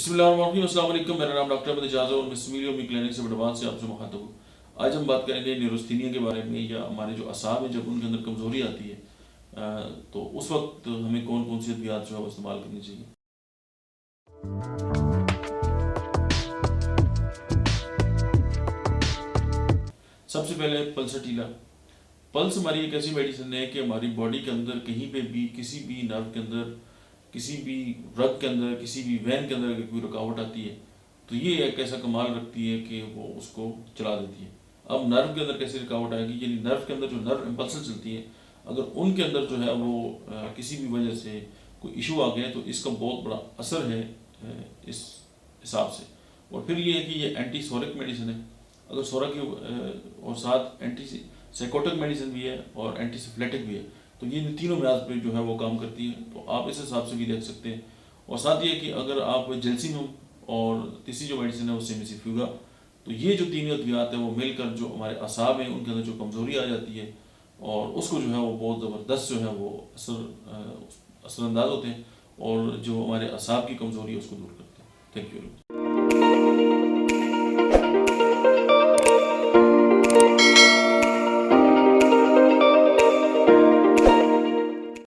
बिस्मिल्लाहिर्रहमानिर्रहीम, अस्सलाम वालेकुम। मेरा नाम डॉक्टर अहमद एजाज है और मैं सिमिलिया क्लिनिक से अब्बोत्ताबाद से आपसे मुखातब हूँ। आज हम बात करेंगे न्यूरोस्थीनिया के बारे में, या हमारे जो असाब हैं जब उनके अंदर कमज़ोरी आती है तो उस वक्त हमें कौन कौन सी अद्वियात जो है वो इस्तेमाल करनी चाहिए। सबसे पहले पल्सटीला। पल्स हमारी एक ऐसी मेडिसिन है कि हमारी बॉडी के अंदर कहीं पे भी, किसी भी नर्व के अंदर, किसी भी रग के अंदर, किसी भी वैन के अंदर अगर कोई रुकावट आती है तो ये एक ऐसा कमाल रखती है कि वो उसको चला देती है। अब नर्व के अंदर कैसे रुकावट आएगी, यानी नर्व के अंदर जो नर्व इम्पल्सन चलती है, अगर उनके अंदर जो है वो किसी भी वजह से कोई इशू आ गया तो इसका बहुत बड़ा असर है इस हिसाब से। और फिर ये है कि ये एंटी सोरिक मेडिसिन है, अगर सोरा की और साथ एंटी साइकोटिक मेडिसिन भी है और एंटीसिफ्लेटिक भी है, तो ये तीनों म्याज पे जो है वो काम करती है, तो आप इस हिसाब से भी देख सकते हैं। और साथ ये कि अगर आप जेल्सिनम और तीसरी जो मेडिसिन है वो सेमिसिफ्यूगा, तो ये जो तीन अद्वियात है वो मिलकर जो हमारे असाब हैं उनके अंदर जो कमज़ोरी आ जाती है और उसको जो है वो बहुत ज़बरदस्त जो है वो असरअंदाज होते हैं और जो हमारे असाब की कमज़ोरी है उसको दूर करते हैं। Thank you.